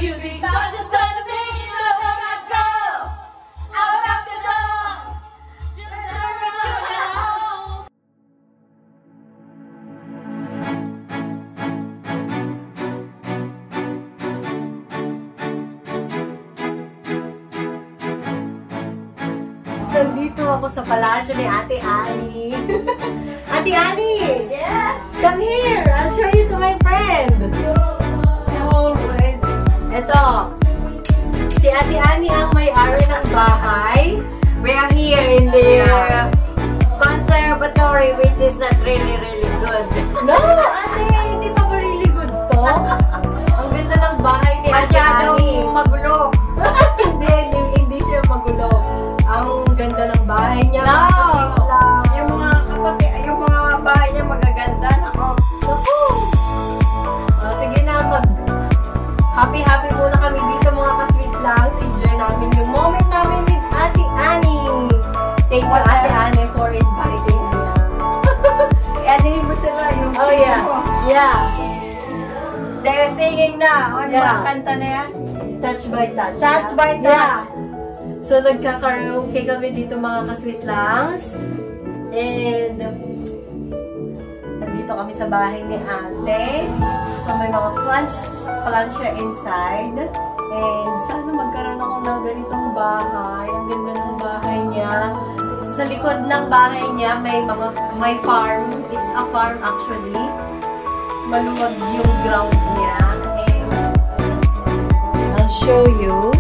You be conscious of the pain, you know where I go. Out of the door, just serving you home. Nandito ako sa palasyo ni Ate Annie. Ate Annie! Yes! Come here! I'll show you to my friend! Alright. Ito. Si Ate Annie ang may-ari ng bahay. We are here in the conservatory, which is not really good. No! Ate! Hindi pa ba really good to? Ang ganda ng bahay ni Ate Annie. Magulo. Hindi siya magulo. Ang ganda ng bahay niya. No! Yung mga bahay niya magaganda. Nako. Sige na, happy muna kami dito mga ka-sweet lang. Enjoy namin yung moment namin with Ate Annie. Thank you Ate Annie for inviting me. Ano mo sila yung... Oh yeah. Yeah. They're singing na. Ano ba ang kanta na yan? Touch by touch. Touch by touch. Yeah. So, nagkakaroke kami dito mga ka-sweet langs. And, nandito kami sa bahay ni Ate. So, may mga plants siya inside. And, sana magkaroon ako ng ganitong bahay. Ang ganda ng bahay niya. Sa likod ng bahay niya, may farm. It's a farm actually. Maluwag yung ground niya. And, I'll show you.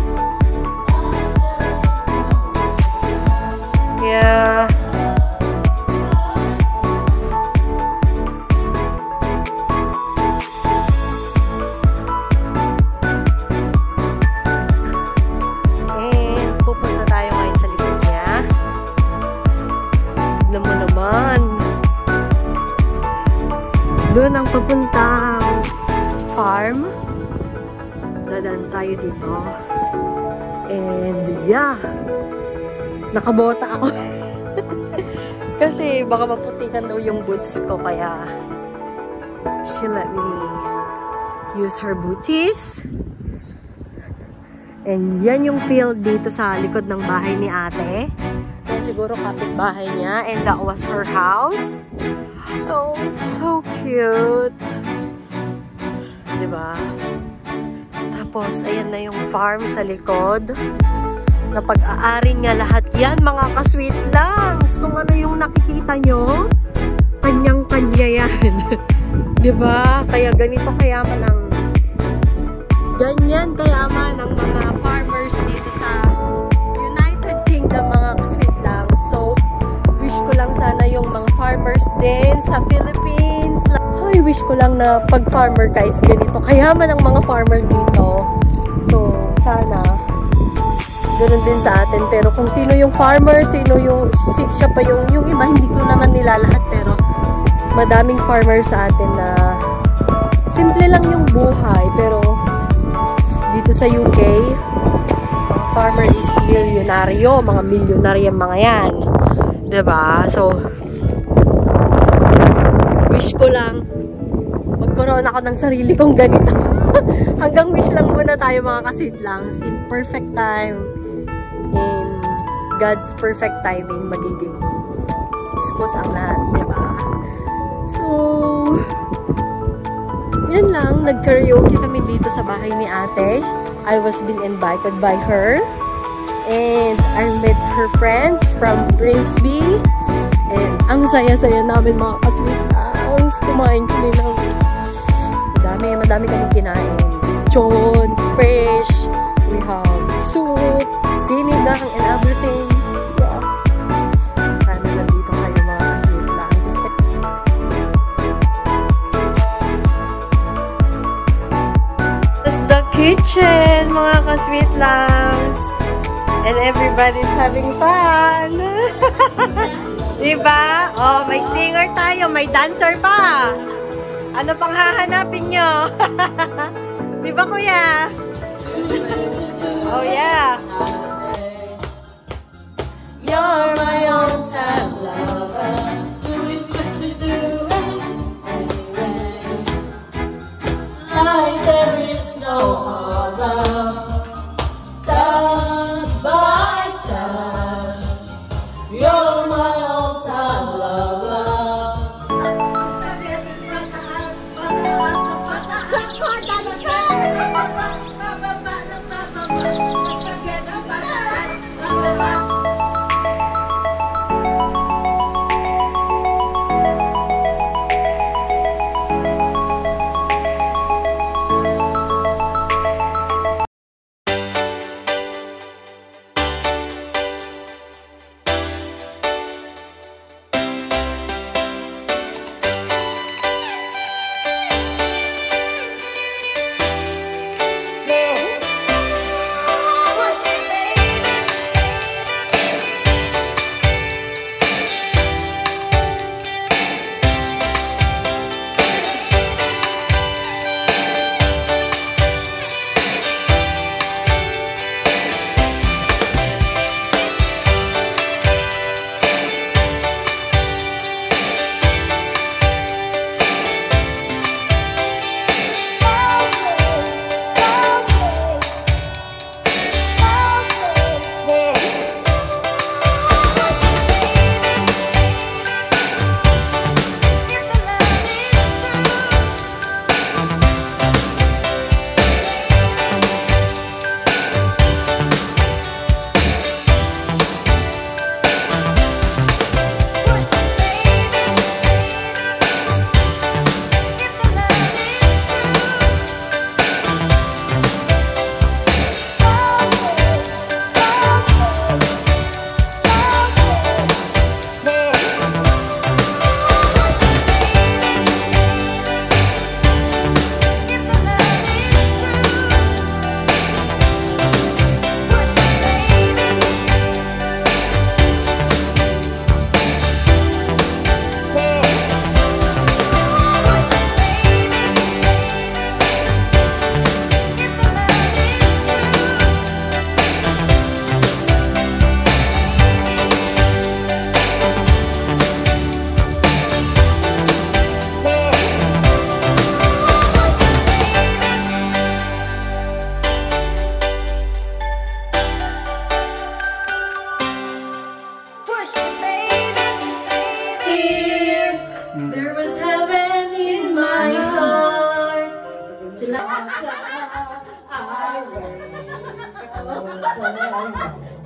Yeah. And pupunta tayo ngayon sa likod niya. Tignan mo naman. Doon ang papuntang farm. Dadaan tayo dito. And yeah. Nakabota ako. Kasi baka maputikan daw yung boots ko. Kaya she let me use her booties. And yan yung field dito sa likod ng bahay ni Ate. Yan siguro kapitbahay niya. And that was her house. Oh, it's so cute. Diba? Tapos, ayan na yung farm sa likod. Na pag-aari niya lahat yan, mga ka-sweet langs. Kung ano yung nakikita nyo, kanyang-kanya yan. Diba? Kaya ganito kayaman ang ganyan kayaman ang mga farmers dito sa United Kingdom, mga ka-sweet langs. So, wish ko lang sana yung mga farmers din sa Philippines. Ay, wish ko lang na pag-farmer guys, ganito kayaman ang mga farmer dito. So, sana ganoon din sa atin. Pero kung sino yung farmer, siya pa yung iba, hindi ko naman nila lahat. Pero madaming farmer sa atin na simple lang yung buhay. Pero dito sa UK, farmer is milyonaryo. Mga milyonaryo mga yan. Diba? So, wish ko lang magkaroon ako ng sarili kong ganito. Hanggang wish lang muna tayo mga ka-sweet langs. In perfect time, in God's perfect timing, magiging smooth ang lahat, diba? So, yan lang. Nag-karaoke kami dito sa bahay ni Ate. I was being invited by her. And I met her friends from Grimsby. And ang saya-saya namin mga ka-sweet langs. Kumain kami ng madami kami kinain. Chon, fish, we have soup, sinigang, and everything. Yeah. Sana nandito kayo mga ka-sweet langs. It's the kitchen, mga ka-sweet langs. And everybody's having fun. Diba? Oh, may singer tayo, may dancer pa. Ano pang hahanapin nyo? Diba, kuya? Oh, yeah. You're my on-time lover. Do it just to do it anyway. Like there is no other.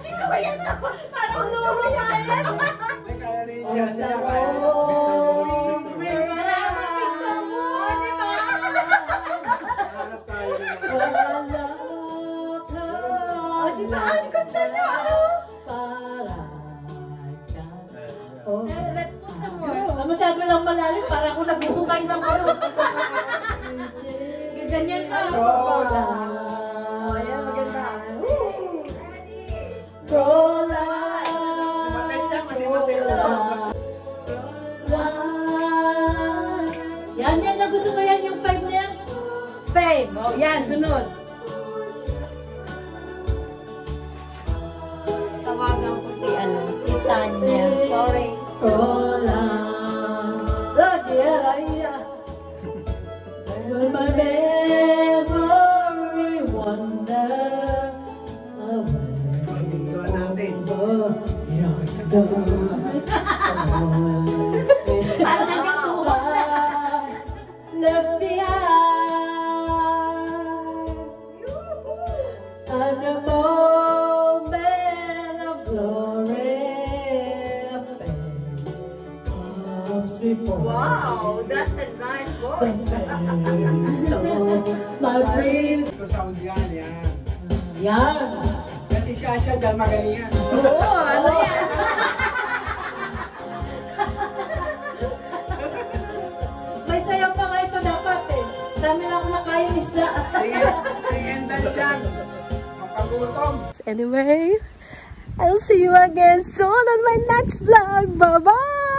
Sino ba yan? Parang lolo yan. Kaya rin siya siya. Hanap tayo rin. Di ba? Gusto niyo? Let's put some more. Masyado lang malalim para ako naghuhukay ng ano. Ganyan ka. Rola. Oh, yan, maganda. Rola. Matin yan, kasi matin. Yan na gusto ko yan, yung 5 na yan. 5. Oh, yan, sunod. Tawagan ko si Tanya. Sorry. Rola. Roger, When my memory wander Doon natin. Parang hanggang tuwag na. Left behind. And a moment of glory comes before. wow, that's a nice The voice. face of my dreams. Ito sound yan, yan. Yan. Kasi siya dyan magaling yan. Oo, ano yan? May sayaw pa nga ito dapat eh. Dami na ako nakayang isda. Sing and dance yan. Mapagutom. Anyway, I'll see you again soon on my next vlog. Bye-bye!